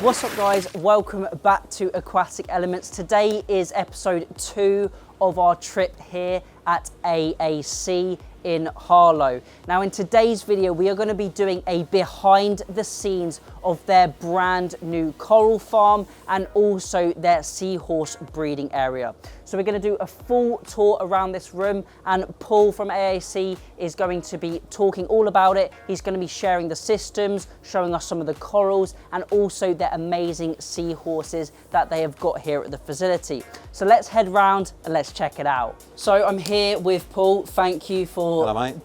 What's up guys, welcome back to Aquatic Elements. Today is episode 2 of our trip here at AAC in Harlow. Now in today's video we are going to be doing a behind the scenes of their brand new coral farm and also their seahorse breeding area. So we're going to do a full tour around this room and Paul from AAC is going to be talking all about it. He's going to be sharing the systems, showing us some of the corals and also their amazing seahorses that they have got here at the facility. So let's head round and let's check it out. So I'm here with Paul. Thank you for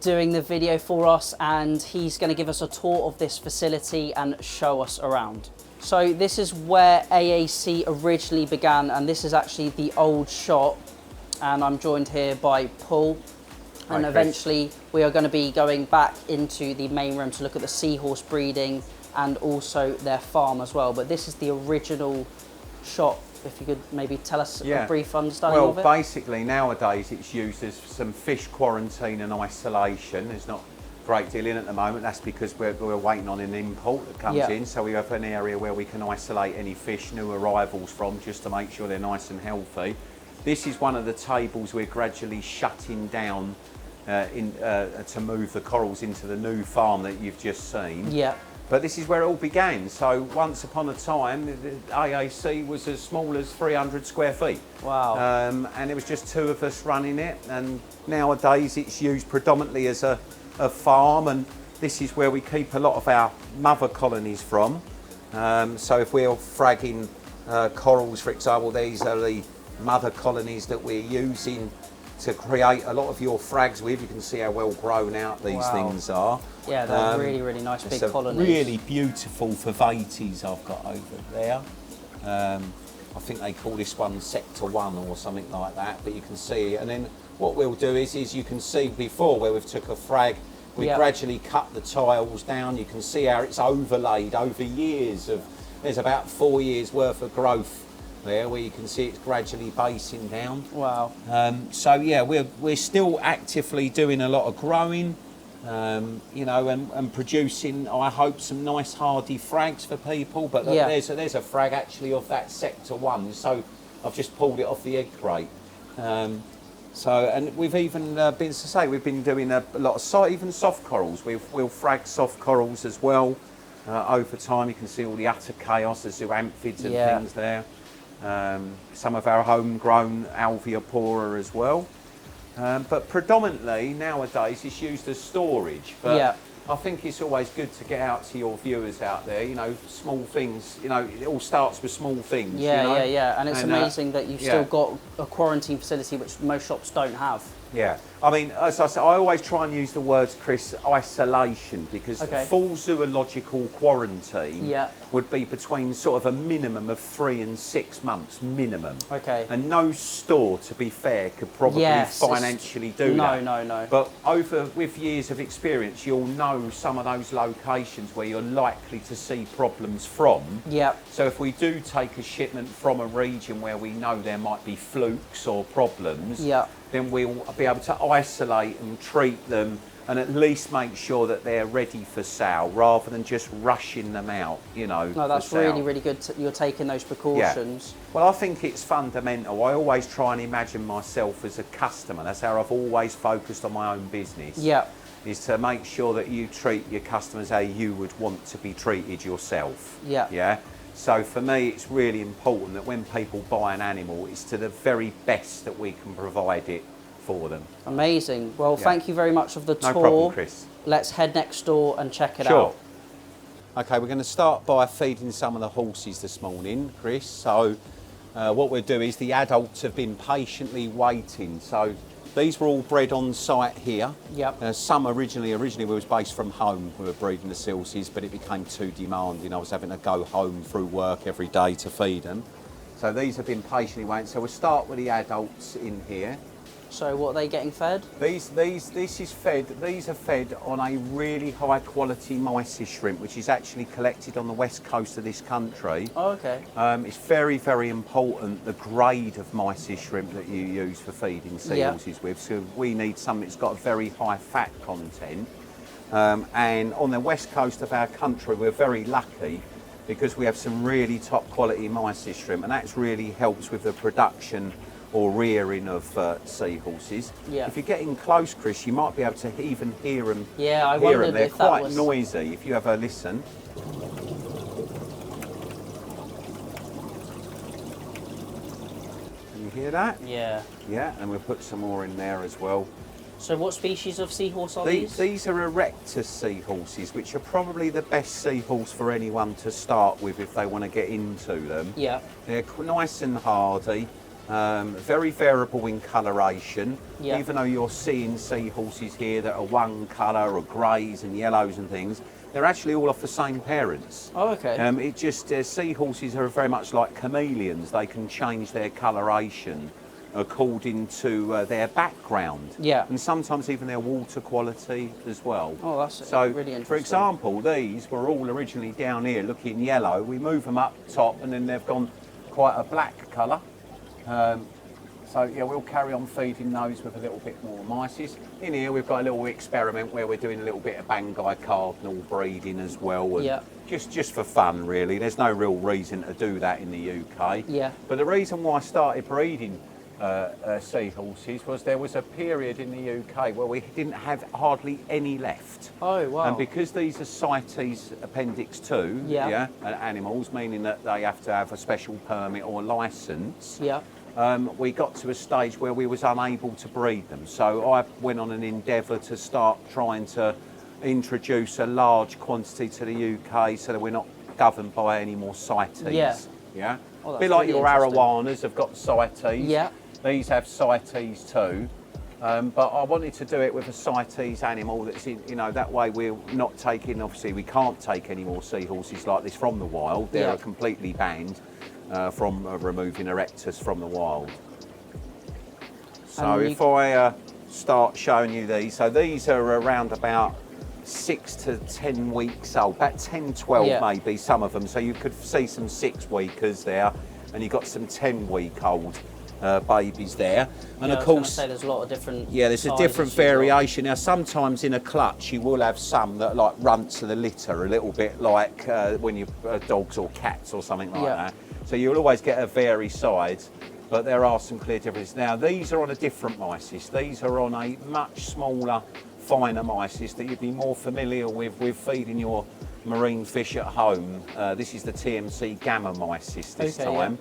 doing the video for us, and he's going to give us a tour of this facility and show us around. So this is where AAC originally began, and this is actually the old shop, and I'm joined here by Paul. And eventually we are going to be going back into the main room to look at the seahorse breeding and also their farm as well. But this is the original shop. If you could maybe tell us a brief understanding of it. Well, basically nowadays it's used as some fish quarantine and isolation. There's not a great deal in at the moment. That's because we're waiting on an import that comes in. So we have an area where we can isolate any fish, new arrivals from, just to make sure they're nice and healthy. This is one of the tables we're gradually shutting down to move the corals into the new farm that you've just seen. Yeah. But this is where it all began. So once upon a time, the AAC was as small as 300 square feet. Wow. And it was just 2 of us running it. And nowadays it's used predominantly as a farm. And this is where we keep a lot of our mother colonies from. So if we're fragging corals, for example, these are the mother colonies that we're using to create a lot of your frags with. You can see how well grown out these things are. Yeah, they're really, really nice big colonies. Really beautiful Vivates I've got over there. I think they call this one Sector 1 or something like that, but you can see. And then what we'll do is you can see before where we've took a frag, we gradually cut the tiles down. You can see how it's overlaid over years of, there's about 4 years worth of growth there, where you can see it's gradually basing down. Wow. So yeah, we're still actively doing a lot of growing, you know, and producing, I hope, some nice hardy frags for people. But there's a frag actually of that Sector 1, so I've just pulled it off the egg crate. And we've even we've been doing a lot of even soft corals. We'll frag soft corals as well over time. You can see all the utter chaos, the zoanthids and things there. Some of our homegrown alveopora as well, but predominantly nowadays it's used as storage. But I think it's always good to get out to your viewers out there, you know, small things, you know, it all starts with small things. And it's amazing that you've still got a quarantine facility which most shops don't have. Yeah, I mean, as I say, I always try and use the words, Chris, isolation, because full zoological quarantine would be between sort of a minimum of 3 and 6 months minimum. Okay. And no store, to be fair, could probably financially do that. No. But with years of experience, you'll know some of those locations where you're likely to see problems from. Yeah. So if we do take a shipment from a region where we know there might be flukes or problems, then we'll be able to isolate and treat them and at least make sure that they're ready for sale rather than just rushing them out, you know. No, that's really, really good. You're taking those precautions. Yeah. Well, I think it's fundamental. I always try and imagine myself as a customer. That's how I've always focused on my own business. Yeah. Is to make sure that you treat your customers how you would want to be treated yourself. Yeah. Yeah. So for me, it's really important that when people buy an animal, it's to the very best that we can provide it for them. Amazing. Well, thank you very much for the tour. No problem, Chris. Let's head next door and check it out. Sure. Okay, we're going to start by feeding some of the horses this morning, Chris. So what we'll do is the adults have been patiently waiting. So these were all bred on site here. Yep. Some originally we was based from home. We were breeding the silsies, but it became too demanding. I was having to go home through work every day to feed them. So these have been patiently waiting. So we'll start with the adults in here. So what are they getting fed? This is fed. These are fed on a really high quality mysis shrimp, which is actually collected on the west coast of this country. Oh, okay. It's very, very important the grade of mysis shrimp that you use for feeding seahorses with. So we need something that's got a very high fat content. And on the west coast of our country, we're very lucky because we have some really top quality mysis shrimp, and that's really helps with the production or rearing of seahorses. Yeah. If you're getting close, Chris, you might be able to even hear them. Yeah, I wondered They're if that quite was noisy. If you have a listen. Can you hear that? Yeah. Yeah, and we'll put some more in there as well. So what species of seahorse are these? These are erectus seahorses, which are probably the best seahorse for anyone to start with if they want to get into them. Yeah. They're nice and hardy. Very variable in coloration, Yeah. even though you're seeing seahorses here that are one colour or greys and yellows and things, they're actually all off the same parents. Oh, okay. It just seahorses are very much like chameleons. They can change their coloration according to their background, Yeah. and sometimes even their water quality as well. Oh, that's so really interesting. for example, these were all originally down here looking yellow. We move them up top and then they've gone quite a black colour. So yeah, we'll carry on feeding those with a little bit more mysis. In here we've got a little experiment where we're doing a little bit of Bangai cardinal breeding as well. And Yeah. just for fun really. There's no real reason to do that in the UK. Yeah. But the reason why I started breeding seahorses was there was a period in the UK where we didn't have hardly any left. Oh, wow. And because these are CITES Appendix 2 animals, meaning that they have to have a special permit or licence, Yeah. we got to a stage where we was unable to breed them. So I went on an endeavour to start trying to introduce a large quantity to the UK so that we're not governed by any more CITES. Yeah. Yeah. Oh, A that's bit like really your interesting. arowanas have got CITES. Yeah. These have CITES too. But I wanted to do it with a CITES animal that's in, that way we're not taking, obviously we can't take any more seahorses like this from the wild. They're completely banned from removing erectus from the wild. So if I start showing you these, so these are around about 6 to 10 weeks old, about 10, 12 maybe, some of them. So you could see some 6-weekers there, and you've got some 10-week-old babies there. And of course, there's a lot of different. yeah, there's a different variation. Now, sometimes in a clutch, you will have some that like run to the litter, a little bit like when you dogs or cats or something like that. So you'll always get a varied size, but there are some clear differences. Now, these are on a different mysis. These are on a much smaller, finer mysis that you'd be more familiar with feeding your marine fish at home. This is the TMC Gamma mysis this time.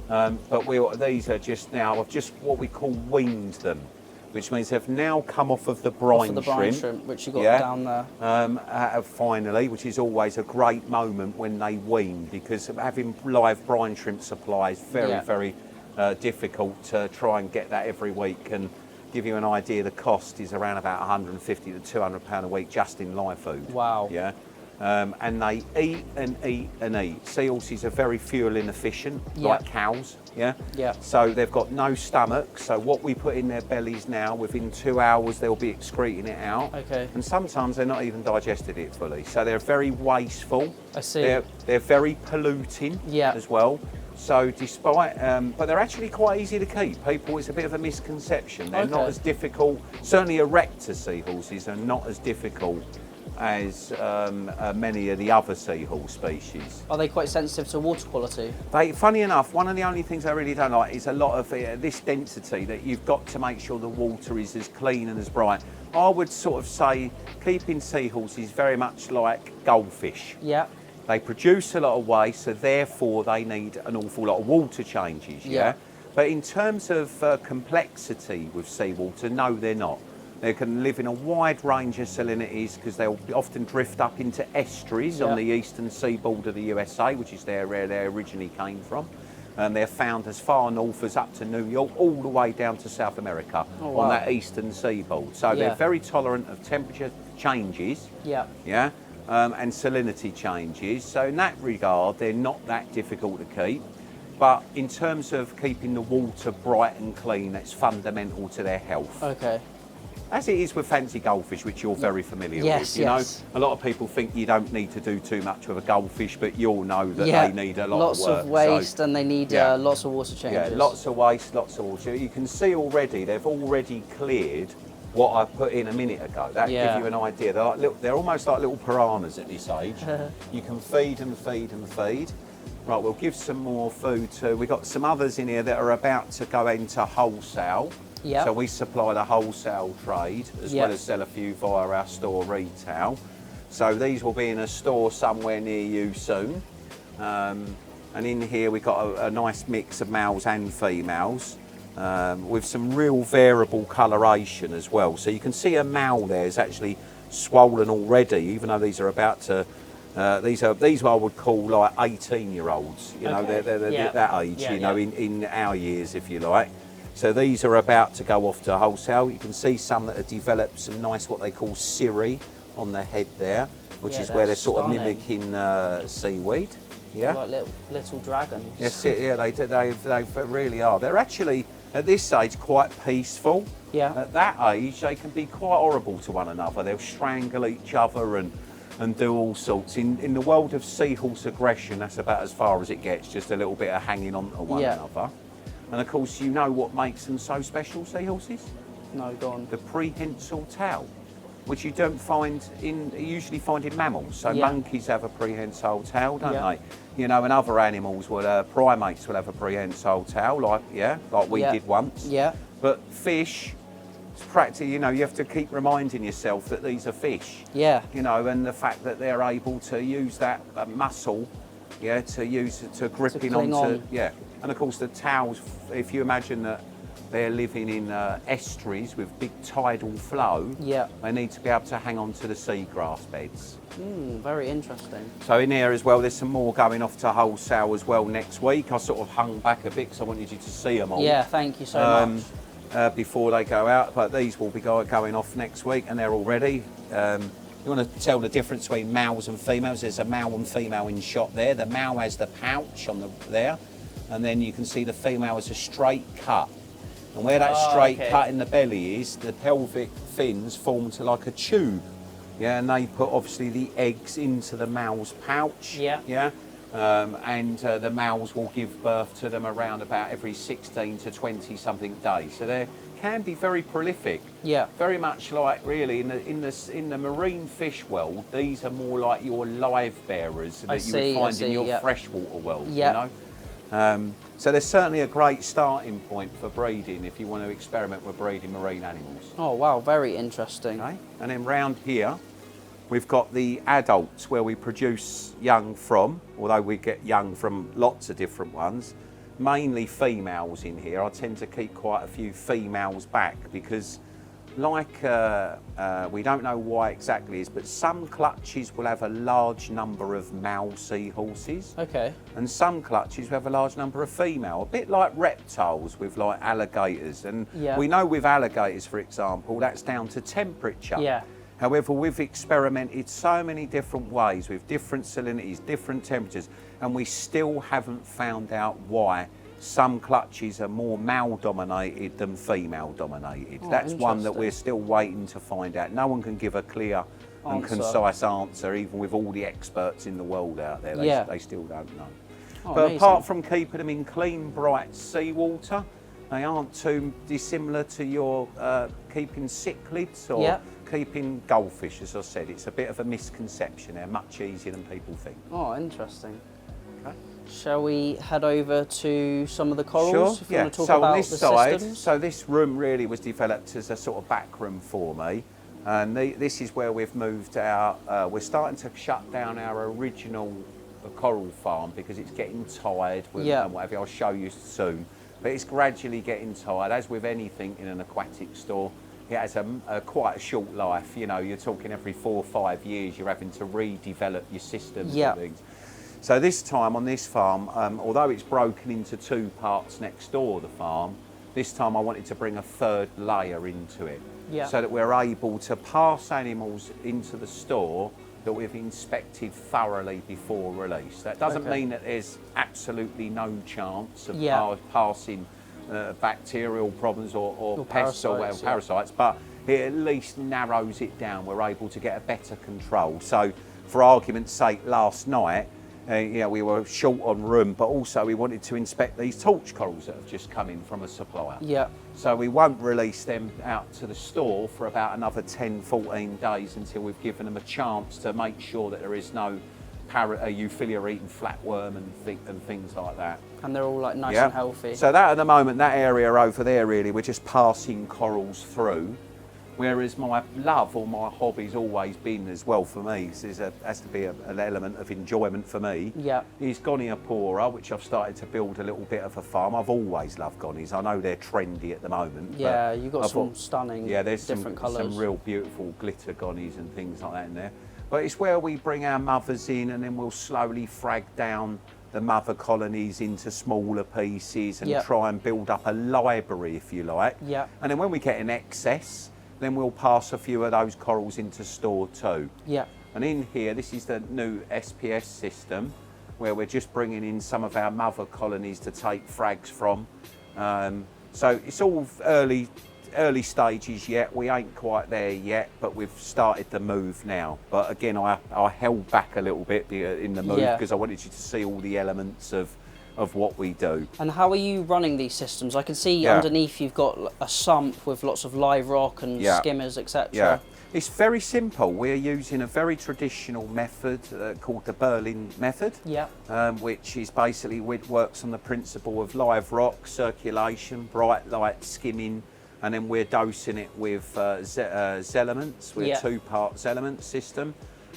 But these are just now, I've just what we call weaned them, which means they've now come off of the brine shrimp, which you got down there. Finally, which is always a great moment when they wean, because having live brine shrimp supply is very difficult to try and get that every week. And give you an idea, the cost is around about 150 to 200 pound a week just in live food. Wow. Yeah. And they eat and eat and eat. Seahorses are very fuel inefficient, like cows. Yeah. Yeah. So they've got no stomach. So what we put in their bellies now, within 2 hours they'll be excreting it out. Okay. And sometimes they're not even digested it fully. So they're very wasteful. I see. They're very polluting as well. So despite, but they're actually quite easy to keep. People, it's a bit of a misconception. They're not as difficult. Certainly erectus seahorses are not as difficult as many of the other seahorse species. Are they quite sensitive to water quality? Funny enough, one of the only things I really don't like is a lot of this density, that you've got to make sure the water is as clean and as bright. I would sort of say keeping seahorses very much like goldfish. Yeah. They produce a lot of waste, so therefore they need an awful lot of water changes. Yeah. But in terms of complexity with seawater, no, they're not. They can live in a wide range of salinities because they'll often drift up into estuaries on the eastern seaboard of the USA, which is where they originally came from. And they're found as far north as up to New York, all the way down to South America on that eastern seaboard. So they're very tolerant of temperature changes. Yeah. And salinity changes. So in that regard, they're not that difficult to keep. but in terms of keeping the water bright and clean, that's fundamental to their health. Okay. As it is with fancy goldfish, which you're very familiar Yes, with. You know, yes. a lot of people think you don't need to do too much with a goldfish, but you'll know that Yeah. they need a lot Lots of work. of waste, and they need yeah. lots of water changes. Yeah, lots of waste, lots of water. You can see already, they've already cleared what I put in a minute ago. That Yeah. gives you an idea. They're, like they're almost like little piranhas at this age. You can feed and feed and feed. Right, we'll give some more food to, we've got some others in here that are about to go into wholesale. Yeah. So we supply the wholesale trade as Yeah. well as sell a few via our store retail. So these will be in a store somewhere near you soon. And in here we've got a nice mix of males and females with some real variable coloration as well. So you can see a male there is actually swollen already, even though these are about to. These I would call like 18-year-olds. You know, Okay. they're Yeah. that age. Yeah, you know, yeah. in our years, if you like. So these are about to go off to wholesale. You can see some that have developed some nice what they call cirri on the head there, which Yeah, is where they're sort of stunning. mimicking seaweed. Yeah. Like little dragons. Yes, yeah, they really are. They're actually at this age quite peaceful. Yeah. At that age, they can be quite horrible to one another. They'll strangle each other and do all sorts. In the world of seahorse aggression, that's about as far as it gets. Just a little bit of hanging on to one Yeah. another. And of course, you know what makes them so special, seahorses? No, go on. The prehensile tail, which you don't find you usually find in mammals. So Yeah. monkeys have a prehensile tail, don't Yeah. they? You know, and other animals will, primates will have a prehensile tail, like we Yeah. did once. Yeah. But fish, it's practically, you know, you have to keep reminding yourself that these are fish. Yeah. You know, and the fact that they're able to use that muscle, to use it to gripping cling onto, on. yeah. And of course the tails, if you imagine that they're living in estuaries with big tidal flow, Yeah. they need to be able to hang on to the seagrass beds. Very interesting. So in here as well, there's some more going off to wholesale as well next week. I sort of hung back a bit because I wanted you to see them all. Yeah, thank you so much. Before they go out, but these will be going off next week, and they're all ready. You want to tell the difference between males and females. There's a male and female in shot there. The male has the pouch on there, and then you can see the female has a straight cut. And where that straight cut in the belly is, the pelvic fins form to like a tube. Yeah, and they put obviously the eggs into the male's pouch. Yeah. Yeah. And the males will give birth to them around about every 16 to 20 something days. So they can be very prolific. Yeah. Very much like really in the marine fish world, these are more like your live bearers that you would find in your freshwater world. Yeah. You know. So there's certainly a great starting point for breeding if you want to experiment with breeding marine animals. Oh wow, very interesting. Okay. And then round here, we've got the adults where we produce young from, although we get young from lots of different ones, mainly females in here. I tend to keep quite a few females back because we don't know why exactly is, but some clutches will have a large number of male seahorses. Okay. And some clutches will have a large number of female, a bit like reptiles with like alligators. And Yeah. we know with alligators, for example, that's down to temperature. Yeah. However, we've experimented so many different ways with different salinities, different temperatures, and we still haven't found out why some clutches are more male dominated than female dominated. Oh, That's one that interesting. we're still waiting to find out. No one can give a clear and Answer. concise answer, even with all the experts in the world out there. Yeah. They still don't know. Oh, But amazing. apart from keeping them in clean, bright seawater, they aren't too dissimilar to your keeping cichlids or Yeah. keeping goldfish. As I said, it's a bit of a misconception. They're much easier than people think. Oh, interesting. Okay. Shall we head over to some of the corals? Sure. If you Yeah. want to talk So about on this the side, systems? so this room really was developed as a sort of back room for me, and this is where we've moved our. We're starting to shut down our original coral farm because it's getting tired with Yeah. and whatever. I'll show you soon, but it's gradually getting tired. As with anything in an aquatic store, it has quite a short life. You know, you're talking every 4 or 5 years, you're having to redevelop your systems Yeah. and things. So this time on this farm, although it's broken into 2 parts next door, the farm, this time I wanted to bring a 3rd layer into it. Yeah. So that we're able to pass animals into the store that we've inspected thoroughly before release. That doesn't mean that there's absolutely no chance of passing bacterial problems or pests or whatever, parasites, but it at least narrows it down. We're able to get a better control. So for argument's sake, last night, we were short on room, but also we wanted to inspect these torch corals that have just come in from a supplier. Yeah. So we won't release them out to the store for about another 10, 14 days until we've given them a chance to make sure that there is no Euphyllia-eating flatworm and things like that. And they're all like nice and healthy. So that at the moment, that area over there, really, we're just passing corals through. Whereas my love or my hobby's always been as well for me, has to be an element of enjoyment for me, is Goniopora, which I've started to build a little bit of a farm. I've always loved Gonies. I know they're trendy at the moment. Yeah, you've got some stunning different colours. Some real beautiful glitter Gonies and things like that in there. But it's where we bring our mothers in and then we'll slowly frag down the mother colonies into smaller pieces and try and build up a library, if you like. Yeah. And then when we get in excess, then we'll pass a few of those corals into store too. Yeah. And in here, this is the new SPS system, where we're just bringing in some of our mother colonies to take frags from. So it's all early stages yet. We ain't quite there yet, but we've started the move now. But again, I held back a little bit in the move because I wanted you to see all the elements of what we do. And how are you running these systems? I can see underneath you've got a sump with lots of live rock and skimmers, etc. Yeah, it's very simple. We're using a very traditional method called the Berlin method, which is basically works on the principle of live rock, circulation, bright light, skimming, and then we're dosing it with Zelements. We're a two-part Zelement system.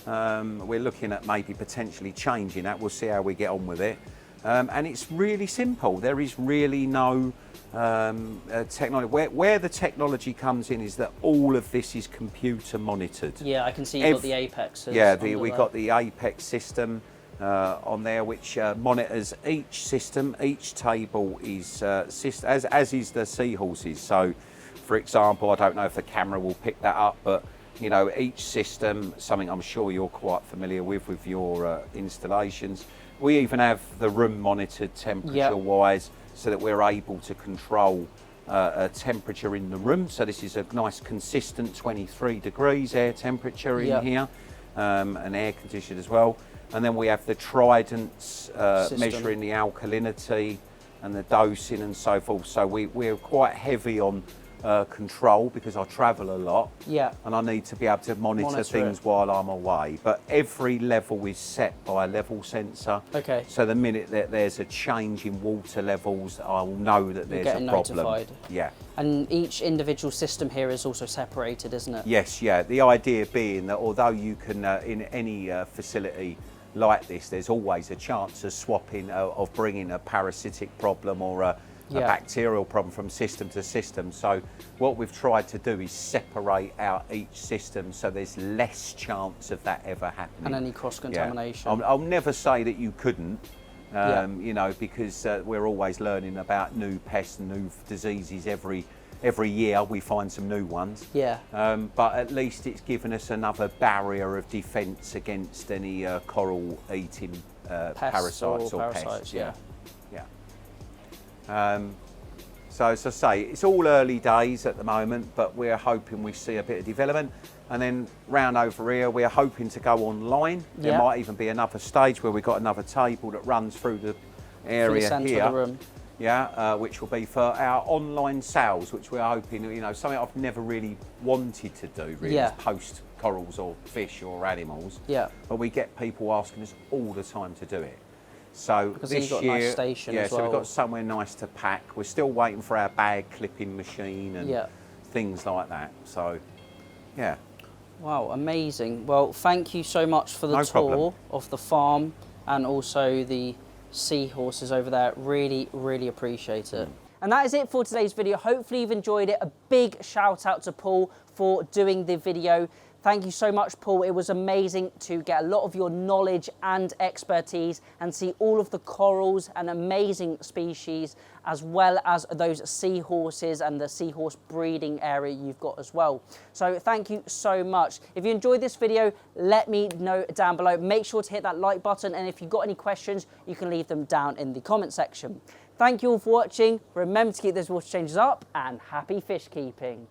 We're looking at maybe potentially changing that. We'll see how we get on with it. And it's really simple. There is really no technology. Where the technology comes in is that all of this is computer monitored. Yeah, I can see you've got the Apex. We've got the Apex system on there, which monitors each system. Each table is as is the Seahorses. So, for example, I don't know if the camera will pick that up, but you know, each system, something I'm sure you're quite familiar with your installations. We even have the room monitored temperature-wise, so that we're able to control a temperature in the room. So this is a nice consistent 23 degrees air temperature in here, and air conditioned as well. And then we have the Tridents measuring the alkalinity and the dosing and so forth. So we're quite heavy on control because I travel a lot, and I need to be able to monitor things while I'm away. But every level is set by a level sensor. Okay. So the minute that there's a change in water levels, I'll know that there's a problem. Notified. Yeah. And each individual system here is also separated, isn't it? Yes. Yeah. The idea being that although you can in any facility like this, there's always a chance of swapping, of bringing a parasitic problem or a bacterial problem from system to system. So what we've tried to do is separate out each system so there's less chance of that ever happening. And any cross-contamination. I'll never say that you couldn't, you know, because we're always learning about new pests and new diseases every year. We find some new ones. Yeah. But at least it's given us another barrier of defence against any coral-eating parasites or pests. Yeah. So as I say, it's all early days at the moment, but we're hoping we see a bit of development. And then round over here, we're hoping to go online. There might even be another stage where we've got another table that runs through the area here. Of the room. Which will be for our online sales, which we're hoping, you know, something I've never really wanted to do, really, is post corals or fish or animals. Yeah. But we get people asking us all the time to do it. So because this you've got year, a nice station as well. So we've got somewhere nice to pack. We're still waiting for our bag clipping machine and things like that. So, yeah. Wow, amazing. Well, thank you so much for the tour of the farm and also the seahorses over there. Really, really appreciate it. And that is it for today's video. Hopefully you've enjoyed it. A big shout out to Paul for doing the video. Thank you so much, Paul. It was amazing to get a lot of your knowledge and expertise and see all of the corals and amazing species, as well as those seahorses and the seahorse breeding area you've got as well. So thank you so much. If you enjoyed this video, let me know down below. Make sure to hit that like button, and if you've got any questions, you can leave them down in the comment section. Thank you all for watching. Remember to keep those water changes up, and happy fish keeping.